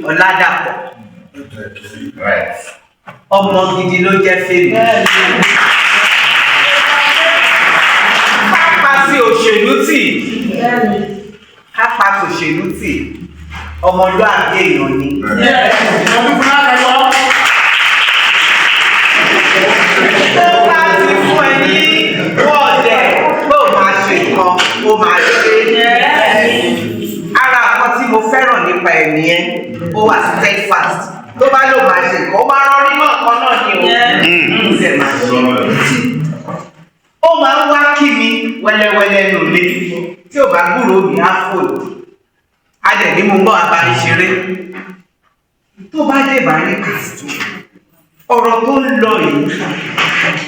Ọládàpọ̀. Ọmọ gidi ló jẹ́ Fẹ́mi. Kápá sí òṣèlú tì. Kápá sí òṣèlú tì. Ọmọlúwàbí èèyàn ni. Tó bá ti fún ẹ ní wọ́ọ̀dẹ̀ tó máa ṣe nǹkan ó máa ṣe. Ara nǹkan tí mo fẹ́ràn nípa ẹ̀ nìyẹn ó wà steadfast. Tó bá lò máa ṣe nǹkan ó máa rán rí mọ́ nǹkan náà ni o. Ó sì máa ṣe. Ó máa ń wá kí mi wẹ́lẹ́wẹ́lẹ́ lòlé tí ò bá gbúròó mi á fò. Adẹ̀ ní mo gbọ́ abáni ṣeré. Tó bá dé Bàríkà ọ̀rọ̀ tó ń lọ yìí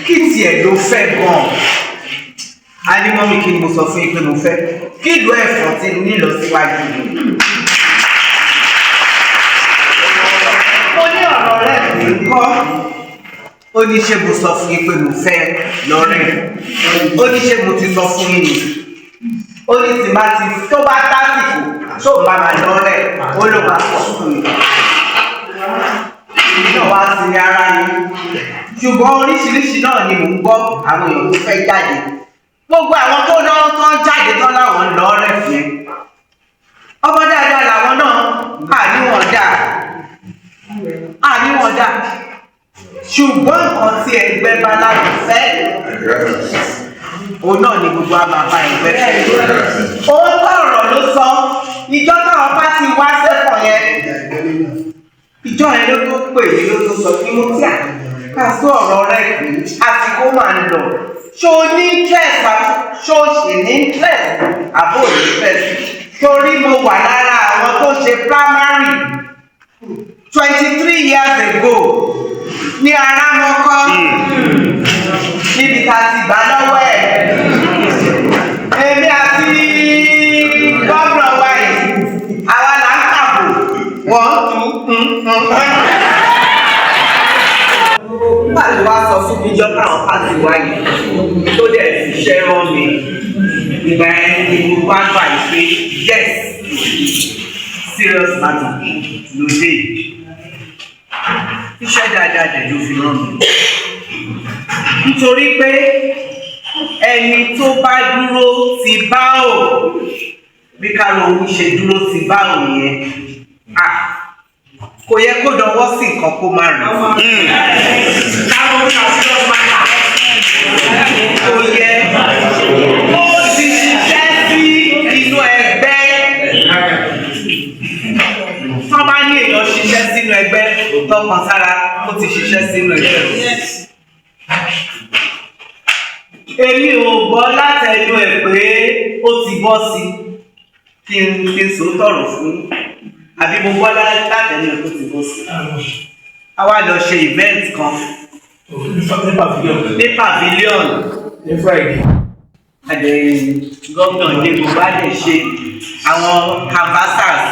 kí tiẹ̀ ló fẹ́ gan-an. A ní mọ́mí kí ni mo sọ fún yín pé mo fẹ́ kí ìlú Ẹ̀fọ̀n ti nílọ síwájú mi. Mo ní ọ̀rọ̀ rẹ̀ kì í kọ́. Ó ní ṣé mo sọ fún yín pé mo fẹ́ lọ́rẹ̀. Ó ní ṣé mo ti sọ fún yín ni. Ó ní tí bá ti tó bá tásìkò tó bá máa lọ́rẹ̀ ó ló máa sọ fún mi. Náà wá sí ní ara yìí. Ṣùgbọ́n oríṣiríṣi náà ni mò ń gbọ́ àwọn èèyàn tó fẹ́ jáde. Gbogbo àwọn tó náà tán jáde tán láwọn ń lọ rẹ̀ fún ẹ. Ọmọ dáadáa làwọn náà àníwọ̀n dà. Ṣùgbọ́n nǹkan tí ẹgbẹ́ bá láti fẹ́ òun náà ni gbogbo àbàbà ẹgbẹ́ fẹ́. Òun tọ̀rọ̀ ló sọ ìjọ táwọn bá ti wá sẹ́kọ̀ọ́ yẹn. Ìjọ yẹn ló tó pè mí ló tó sọ kí mo tí à ká sọ ọ̀rọ̀ rẹ̀ pé àti kó máa ń lọ. Ṣo ní interest ṣo ṣì ní interest àbò ní interest. Torí mo wà lára àwọn tó ṣe primary 23 years ago ní Aramọ́kọ́ níbi ká ti gbà lọ́wọ́ ẹ̀. Èmi àti gómìnà wa yìí àwa là ń kàbò wọ́n nígbà tí wàá sọ fún mi jọ́pọ̀ àwọn pàṣẹ wáyé tó dẹ̀ ṣiṣẹ́ rán mi ìgbà yẹn ni mo bá gbà yìí pé yes serious matter ló dé iṣẹ́ dáadáa dẹ̀ ló fi rán mi nítorí pé ẹni tó bá dúró ti bá ò bí Karùn-ún ṣe dúró ti bá ò yẹn kò yẹ kó dọwọ́ sí nǹkan kó má rìn. Kò yẹ ó ti ṣiṣẹ́ sí inú ẹgbẹ́. Tọ́ bá ní èèyàn ṣiṣẹ́ sínú ẹgbẹ́ tọkàn sára ó ti ṣiṣẹ́ sínú ẹgbẹ́. Èmi ò gbọ́ látẹnu ẹ̀ pé ó ti bọ́ sí kí n sòótọ́rọ̀ fún àbí mo gbọ́ látẹnu ẹ̀ tó ti bọ́ sí. A wá lọ ṣe event kan ní pavilion ní Friday. Àdé gómìnà ní gbogbo àdé ṣe àwọn canvassers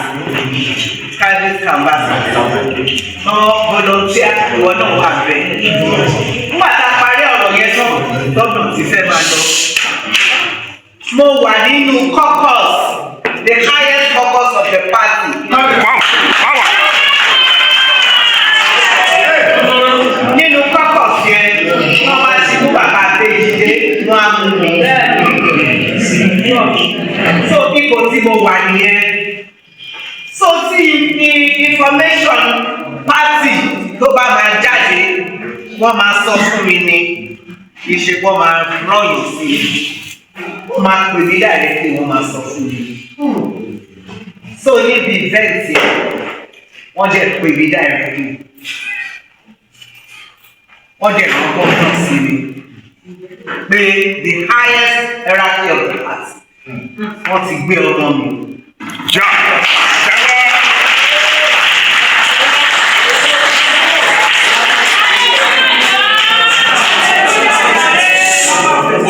private canvassers wọ́n volunteer ìwọ náà wà bẹ́ẹ̀. Nígbà tá a parí ọ̀rọ̀ yẹn tán gómìnà ti fẹ́ máa lọ. Mo wà nínú caucus, the highest caucus of the party. Nínú caucus yẹn wọ́n máa ti mú bàbá Adéjídé wọ́n á mú mi. So ipò tí mo wà nìyẹn. So tí information party tó bá máa jáde wọ́n máa sọ fún mi ni ìṣe wọ́n máa rọ̀yìn sí i. Wọ́n máa pè mí directly wọ́n máa sọ fún mi. So níbi event yẹn wọ́n jẹ́ pè mí directly. Wọ́n jẹ́ rán gómìnà sí mi pé the highest hierarchy of the party wọ́n ti gbé ọmọ mi.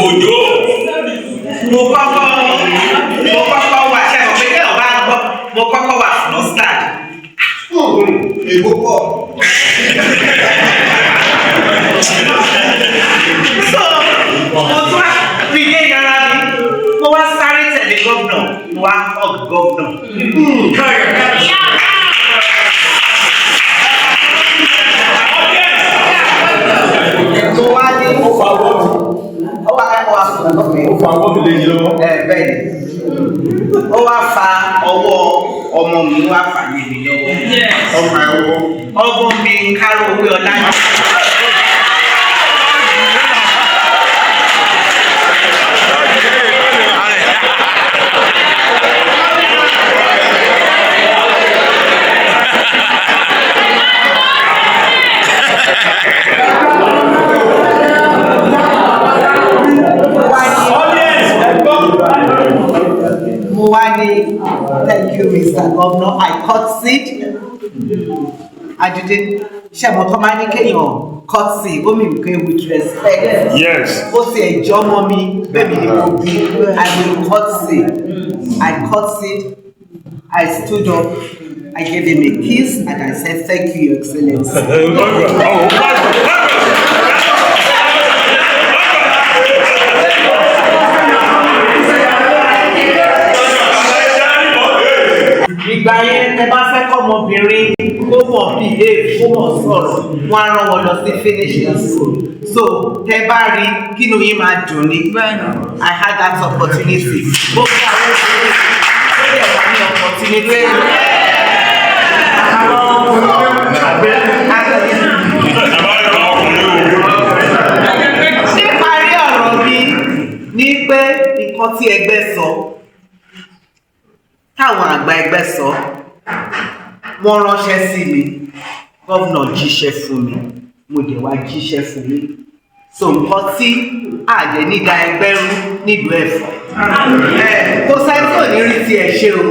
Òjò. Mo kọ́kọ́ wà ṣẹ́gun pé kí ọba gbọ́ mo kọ́kọ́ wà frustrate. Èbó pọ̀. So mo tún wá fi gé yàrá mi mo wá sáré tẹ̀lé gómìnà mo wá hug gómìnà. fa ọwọ́ mi lè yí lọ́wọ́. Bẹ́ẹ̀ ni. Ó wá fa ọwọ́ ọmọ mi wá fà lé mi lọ́wọ́. Ọmọ ẹ̀ wọ́. Ọmọ mi Káró owó ọlá ní. Thank you, Mr. Governor. I concede. I didn't. Ṣẹ̀mọ̀ tó máa ní kéèyàn concede, ó mean pé with respect. Yes. Ó sì ẹ̀jọ́ mọ́ mi, bẹ́ẹ̀ ni mo bí. I will concede. I concede. I stood up. I gave him a kiss and I said, "Thank you, Your Excellency." Ìgbà yẹn ẹ bá fẹ́ kọ́ ọmọbìnrin kó mọ̀ behave kó mọ̀ sọ̀rọ̀ wọ́n á rán wọn lọ sí finishing school. So tẹ bá rí kínú yín máa dùn ní. I had that opportunity. Gbogbo àwọn òṣèré tó lè wà ní opportunity. Níparí ọ̀rọ̀ mi ní pé nǹkan tí ẹgbẹ́ sọ. Táwọn àgbà ẹgbẹ́ sọ, wọ́n ránṣẹ́ sí mi, gọ́vnà jíṣẹ́ fún mi, mo dẹ̀ wá jíṣẹ́ fún mi. So nǹkan tí àjẹ́ nígbà ẹgbẹ́ rú nílùú Ẹ̀fọ́. Kò sáìtò ní rí ti ẹ̀ ṣe o.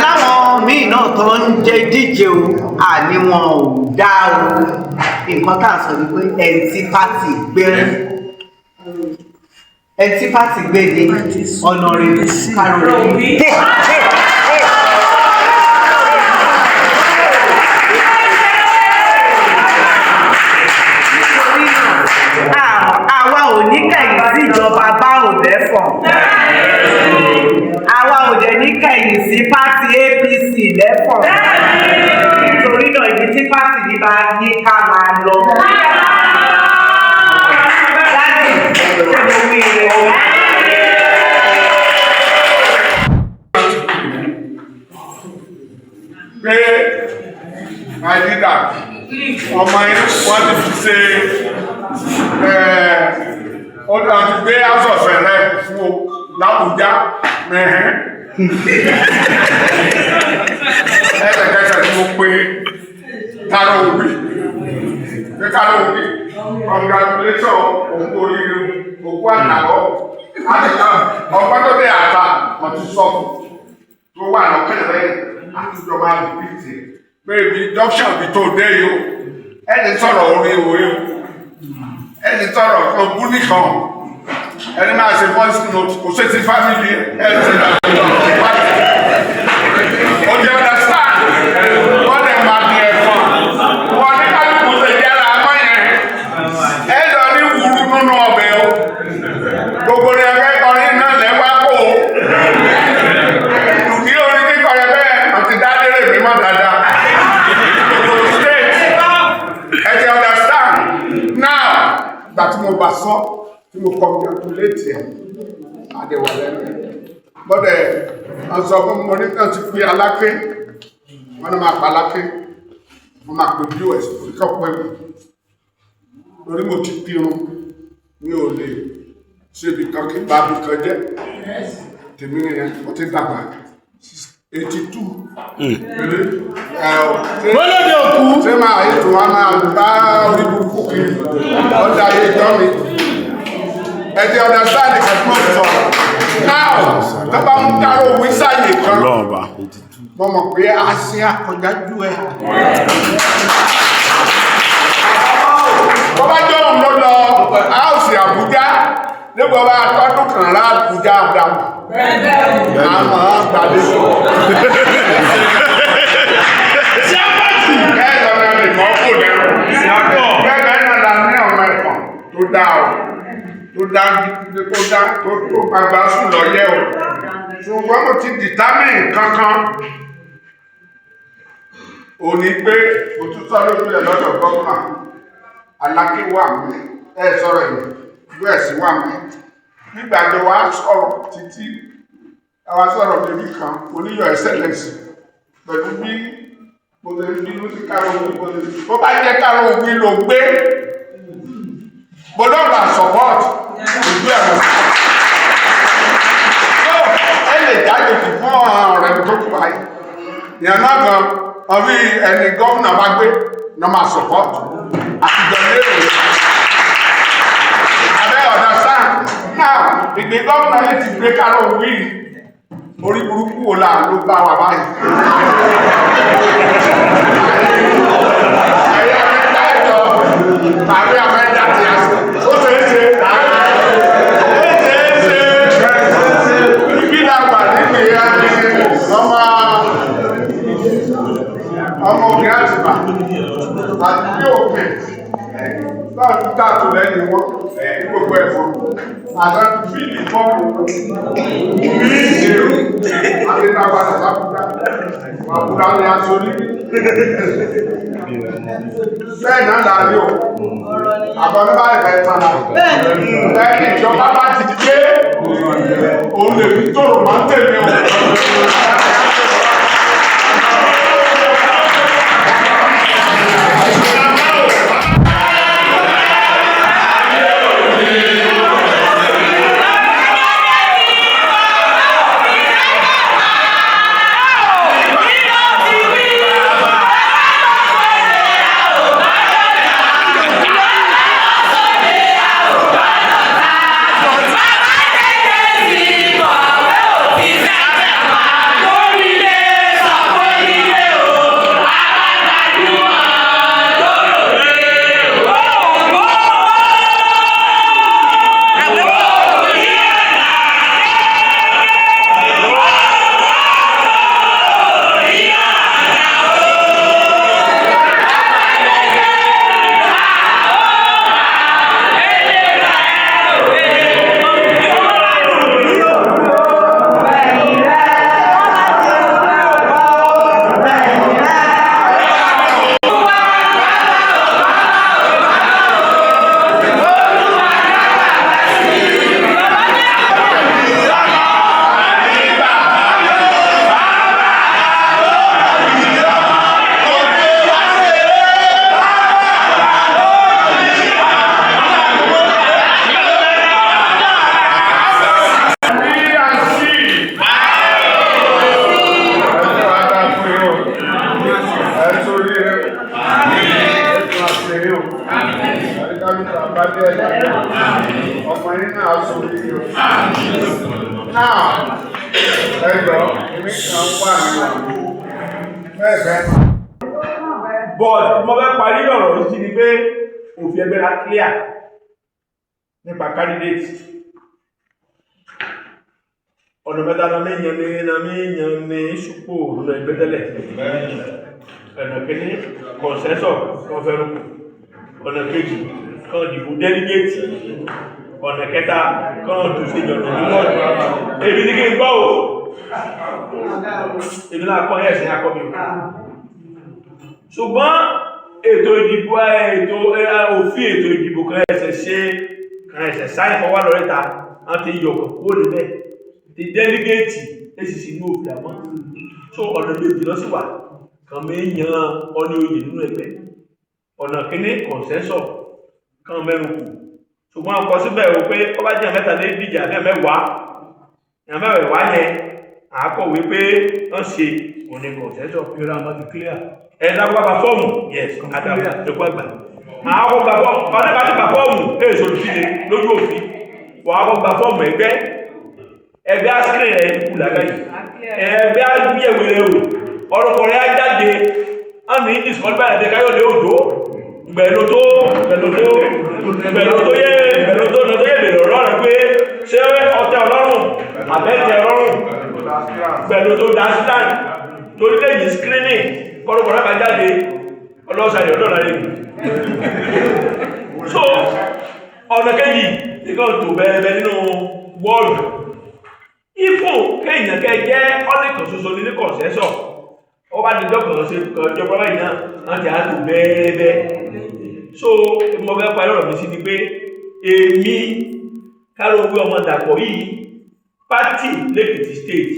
Láwọn míì náà tó ń jẹ́ díje o, àní wọn ò dá o. Nǹkan tá à ń sọ ni pé ẹni tí pátì gbẹ́rú. Ẹtí pàtì gbé ní ọ̀nà rẹ̀ Káró. Àwa ò ní kẹ̀yìn sí ìjọba bá òbẹ́ fọ̀. Àwa ò dẹ̀ ní kẹ̀yìn sí pátì APC lẹ́fọ̀. Nítorí náà ibi tí pátì ní bá ní ká máa lọ. Pé Nàìjíríà ọmọ yẹn wọ́n ti fi ṣe ó ti gbé asọ̀fẹ́ rẹ̀ fún l'Àbújá ẹsẹ̀kẹsẹ̀ tí mo pe Káró Obi pé Káró Obi congratulation òkú oríire òkú àtàkọ́ ọgbọ́n tó dé àtà wọ́n ti sọ tó wà lọ́kẹ́rẹ́ àtijọ́ máa bì í tì pé ibi junction bi tó dé yìí o ẹni sọ̀rọ̀ orí ìwé o ẹni sọ̀rọ̀ kan bú nìkan ẹni máa ṣe voice note kò ṣe ti family ẹni ṣe náà o jẹ́ understand wọ́n lè máa di ẹ̀fọn wọ́n ní kálukú ṣe yára amọ́ yẹn ẹ lọ ní wúrú nínú ọbẹ̀ o gbogbo ní ẹgbẹ́ kọrin náà lẹ́wà kó o ní orí kíkọ yẹn bẹ́ẹ̀ àti dádéré mi má dáadáa state ẹ ti understand now gbàtí mo bá sọ tí mo congratulate ẹ adéwà lẹ́nu bọ́dẹ̀ wọ́n sọ fún mo ní kàn ti pé Aláké wọ́n ní máa pa Aláké wọ́n máa pè us kíkọ́ pé lórí mo ti pirun mi ò lè ṣe ibi kan kí bá mi kan jẹ́ tèmi yẹn mo ti dàgbà 82 Bọ́lọ́dé òkú. Ṣé máa ètò wa máa bá orí burúkú kiri ọ̀dà ìjọ mi? Ẹ ti understand ìkẹ́kọ̀ọ́ sọ. Now, tó bá ń dárò wíṣàyè kan, mo mọ̀ pé a ṣe àkọjájú ẹ̀. Bọ́ bá jọ òun ló lọ áùsì Àbújá, nígbà bá tọ́dún kan rá Àbújá àdáwò. Àmọ́ gbàdéṣọ. Tó gbàgbà sùn lọ yẹ o ṣùgbọ́n mo ti determine kankan ò ní pé òtútọ́ ló fi ẹ̀ lọ́dọ̀ gọ́ọ̀mà Aláké wà mí ẹ̀ sọ̀rọ̀ yìí bẹ́ẹ̀ sí wà mí nígbàjọ wa sọ̀rọ̀ títí àwa sọ̀rọ̀ débi kan oníyọ̀ excellence pẹ̀lú bí mo lè bínú sí Karo Wí bó bá jẹ́ Karo Wí ló gbé mo lọ́ọ̀bà support ojú ẹ̀rọ ẹ lè jáde kì fún ọ̀rẹ́ tó kù báyìí ìyẹn náà gan ọbí ẹni gómìnà bá gbé ní ọmọ support àtijọ́ lérò abẹ́ ọ̀dà sáà náà ìgbé gómìnà yìí ti gbé Karo Wí orí burúkú wo là ló bá wà báyìí. Tàbí àfẹ́dá ti àṣẹ. Ó ṣe é ṣe. Ibi làgbà nínú ìyá ni ọmọ òkè àtìbà àti bí òkè náà tún tààtù lẹ́yìn wọn ní gbogbo ẹ̀fọ́. Àtàkì fíìlì fọ́ọ̀mù bí ìṣèrú àti ìtàgbàdà lápúdá. Àpúdá ni a sọ níbi. Bẹ́ẹ̀ náà láàrin o, àbọ̀dé bá ìfẹ́ tánà. Bẹ́ẹ̀ni ìjọba bá ti dé, òun lè fi tòrò máa ń tèmi o. But mo fẹ́ parí ọ̀rọ̀ yìí sí ni pé òfin ẹgbẹ́ la clear nípa candidate ọ̀nà mẹ́ta náà méyàn ní ṣùpò ọ̀nà ẹgbẹ́ tẹ́lẹ̀ ọ̀nà kìíní consensus kan fẹ́rù ọ̀nà kejì kan dìbò delegate ọ̀nà kẹta kan tó ṣe ìjọba níwọ̀n èmi ní kí n gbọ́ ò èmi náà kọ́ ẹ̀sìn akọ́bí ṣùgbọ́n ètò ìdìbò òfin ètò ìdìbò kan ẹ̀sẹ̀ sáyẹ̀ fọwọ́ lọ́rẹ́ta wọ́n ti yọ̀kọ̀ kó lè bẹ́ẹ̀ ti délégéètì èsì sínú òfin àmọ́ so ọ̀nà méjì lọ sí wà kan méyàn ọní oyè nínú ẹgbẹ́ ọ̀nà kíní consensus kan mẹ́rin kù ṣùgbọ́n ọkọ̀ síbẹ̀ wò pé ó bá jẹ́ mẹ́ta lé díjà mẹ́wàá yẹn àákọ̀wé pé wọ́n ṣe òní consensus Ìrọ̀ àmọ́ ti clear. ẹ̀dàgbàgbà fọ́ọ̀mù yes àdàbà ẹ̀kọ́ àgbà àwọn ọgbà fọ́ọ̀mù ọdẹ́gbàgbà fọ́ọ̀mù èso ìfìdí lójú òfin wọ́n àwọn ọgbà fọ́ọ̀mù ẹgbẹ́ àṣírí rẹ̀ kù lágbàáyé ẹgbẹ́ àgbéyẹ̀wò rẹ̀ o ọ̀rọ̀kọ̀ rẹ̀ ajáde ọ̀nà ìdíṣọ́gbà ẹ̀dẹ́ káyọ̀dé òjò gbẹ̀lú tó yẹ bèrè ọ̀rọ̀ rẹ̀ pé ṣé ọtẹ ọlọ́run àbẹ́tẹ ọlọ́run gbẹ̀lú tó dá sílán torí lẹ́yìn screening kọ́rọ̀kọ́ rẹ̀ bá jáde ọlọ́sàdì ọ̀dọ́ rẹ̀ so ọ̀nà kejì nìkan tó bẹ̀rẹ̀ nínú wọ́ọ̀lù ifo kéèyàn kẹ́ jẹ́ ọ́nìkan ṣoṣo ní kọ̀ǹsẹ́sọ̀ ó bá ní dọ́kàn ṣe kọjọba báyìí náà láti àtò bẹ́ẹ̀bẹ́ so mo fẹ́ parí ọ̀rọ̀ mi sí ni pé èmi Kálóńgbé ọmọ Dàpọ̀ yìí pátì l'Èkìtì state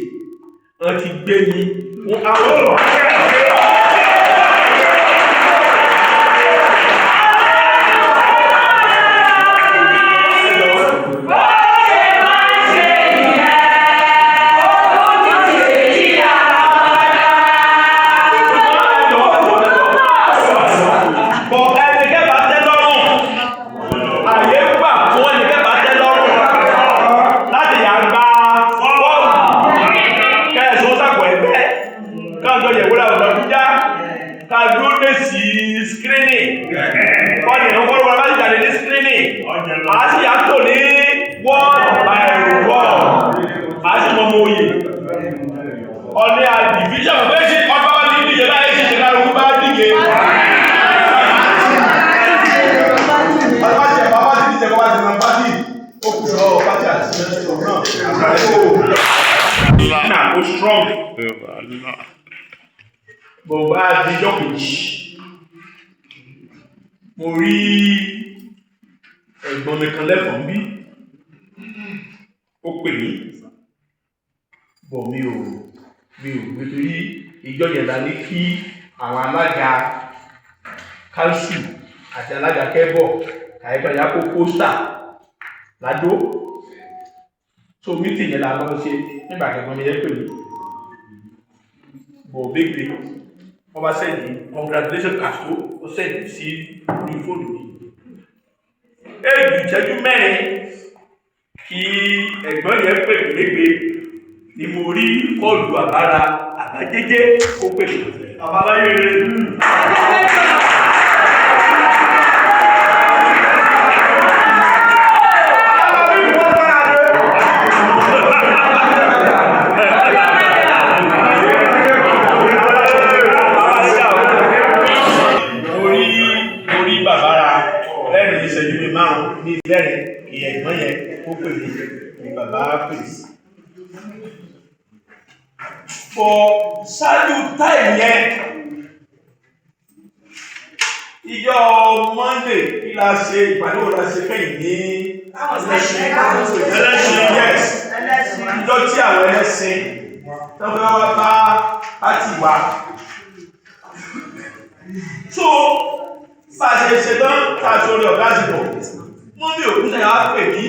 wọ́n ti gbé mi fún àwọn strong. Bọ̀wá àdìjọ́ kejì. Mo rí ẹ̀gbọ́n mi kan lẹ́fọ̀ọ́ bí. Ó pè mí. Bọ̀ mi ò nítorí ìjọ yẹn la ní kí àwọn alága káńsù àti alága kẹ́bọ̀ kàyẹ́pẹ́yà kó pósítà ládó. So meeting yẹn la lọ ṣe nígbà kẹ́gbọ́n mi yẹn pè mí. Bọ̀ bíbí wọ́n bá sẹ́yìn congratulations Castro ó sẹ́yìn sí orí fóònù mi. Èyí ìṣẹ́jú mẹ́rin kí ẹ̀gbọ́n yẹn pè mí légbè ni mo rí kọ́ọ̀lù àbára àbájẹ́jẹ́ ó pè mí. Àbáláyé rẹ̀ ní ìlẹ́rìn ìyẹn ìgbọ́n yẹn ó pè mí ní bàbá pè sí. For ṣáájú táì yẹn ìjọ Monday kí la ṣe ìpàdé wo la ṣe kẹ́yìn ní ẹlẹ́sìn yes ìjọ tí àwọn ẹlẹ́sìn tó fẹ́ wá bá pátì wa. So bá a ṣe ṣe tán tá a sórí ọ̀gá àsìkò wọ́n bí òkú sẹ́yìn wá pè mí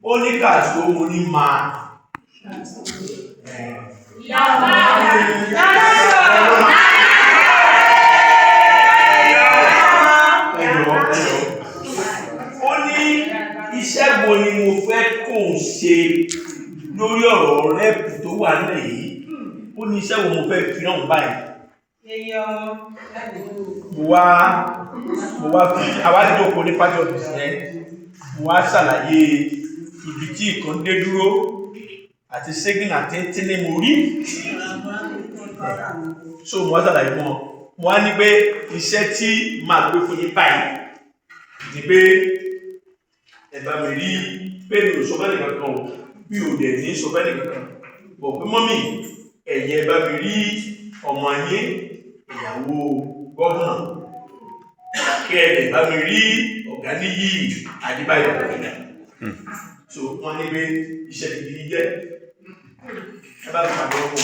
ó ní Castro mo ní máa ó ní iṣẹ́ wo ni mo fẹ́ kó ń ṣe lórí ọ̀rọ̀ rẹ́pù tó wà nílẹ̀ yìí ó ní iṣẹ́ wo mo fẹ́ fi hàn báyìí. Mo wá fi àwádìíjókòó ní pàtí ọ̀fíìsì yẹn mo wá ṣàlàyé ibi tí ìkan dé dúró àti ségìn àti tí ní mo rí. So mo wá ṣàlàyé mọ́ mo wá ní pé iṣẹ́ tí màá gbé fún yín báyìí ni pé ẹ̀bá mi rí pé mi ò sọ fẹ́ nìkan kan o bí ò dẹ̀ ní sọ fẹ́ nìkan kan bọ̀ pé mọ́mì ẹ̀yẹ ẹ̀bá mi rí ọmọ yín ìyàwó gọ́ọ̀nà kí ẹ lè bá mi rí ọ̀gá níyì Adébáyọ̀ ọ̀gá. So wọ́n ní pé iṣẹ́ gidi jẹ́ ẹ bá mi pàdé ọkọ̀.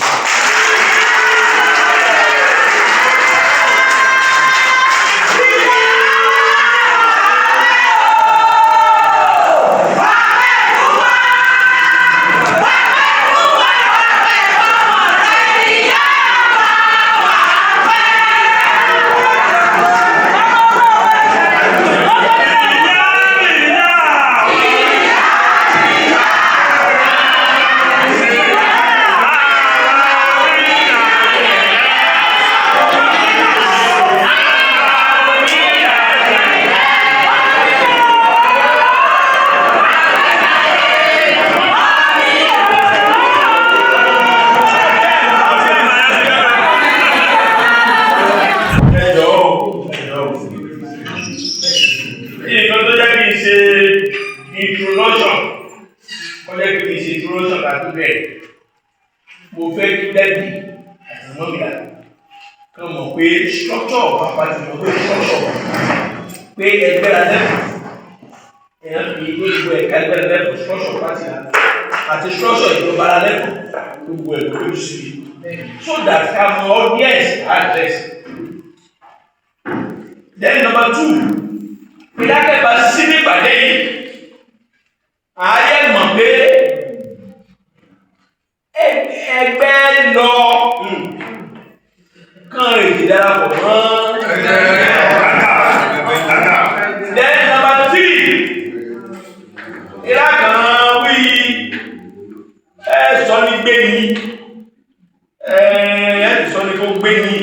Mo fẹ́ kí dẹ́bì àti mọ́bìlá kan mọ̀ pé structure pàpà ti mọ̀ pé structure pé ẹgbẹ́ la lẹ́kọ̀ọ́ èèyàn fi gbogbo ẹ̀ka ẹgbẹ́ lẹ́kọ̀ọ́ structure party àti structure ìjọba lẹ́kọ̀ọ́ gbogbo ẹ̀ ló sí so that our audience address. Then number 2, ìdákẹ́bà sí ní ìpàdé yìí ààyè mọ̀ pé ẹgbẹ́ lọ kàn èdè darapọ̀ mọ́. Then number 3, ìlà kan wí sọ ní gbé ní sọ ní kó gbé ní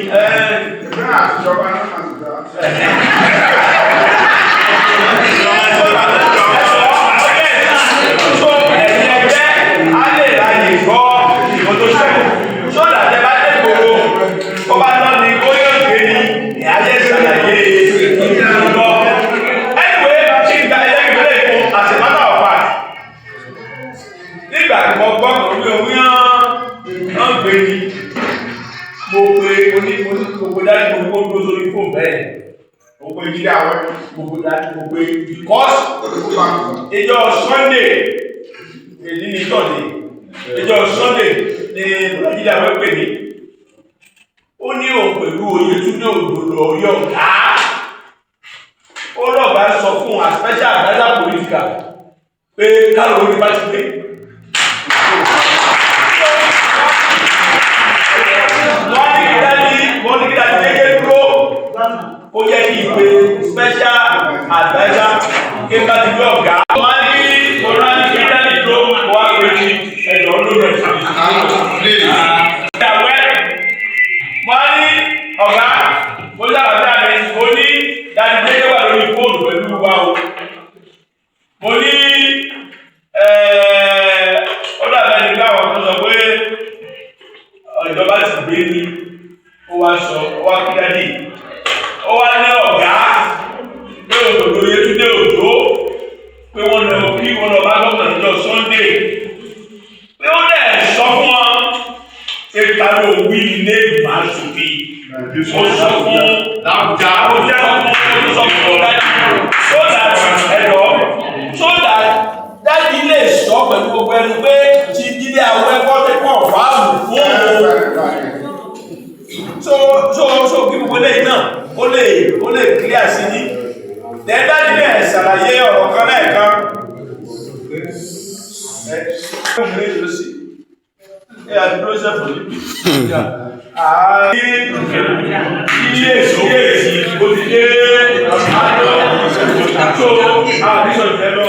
because ìjọ Sunday èyí ni tọ́lẹ̀ ìjọ Sunday ni Nàìjíríà wọ́n pè ní ó ní òun pẹ̀lú Oyètúndé Òdòdó Ọ̀yọ́ ọ̀gá ó lọ́gbà sọ fún a special adviser political pé káàrò orí bá ti pé wọ́n ní kí dájú kéèké dúró ó yẹ kí ìpè special adviser kí bá ti gbé ọ̀gá. wọ́n ní ọ̀rọ̀ ní kí dájú dúró wá pé ní ẹ̀dọ̀ olóòrè wọ́n ní ọ̀gá ó sábàtà mi ó ní dájú kéèké wà lórí fóònù pẹ̀lú wa o mo ní ó dàbẹ̀ ní káwọn tó sọ pé ìjọba ti gbé ní ó wá sọ ó wá kí dájú ó wá ní ọ̀gá pé Òdòdó Yétúndé Òdó pé wọ́n lọ kí wọ́n lọ bá gómìnà níjọ́ Sunday pé ó dẹ̀ sọ fún wọn pé tàbí òwú ilé ìgbìmọ̀ aṣòfin ó sọ fún Àbújá ó jẹ́ fún sọ fún dájú so that ẹ̀dọ́ so that dájú lè sọ pẹ̀lú gbogbo ẹnu pé ti dídé àwọn ẹ̀kọ́ tó pọ̀ fáàmù fún so kí gbogbo lẹ́yìn náà ó lè clear sí ní dẹ́dá nílẹ̀ ṣàlàyé ọ̀rọ̀ kan lẹ́ẹ̀kan àdúró sẹ́fù níbi ilé ìsòkè ó ti dé àdó àdísọ̀ ìfẹ́ lọ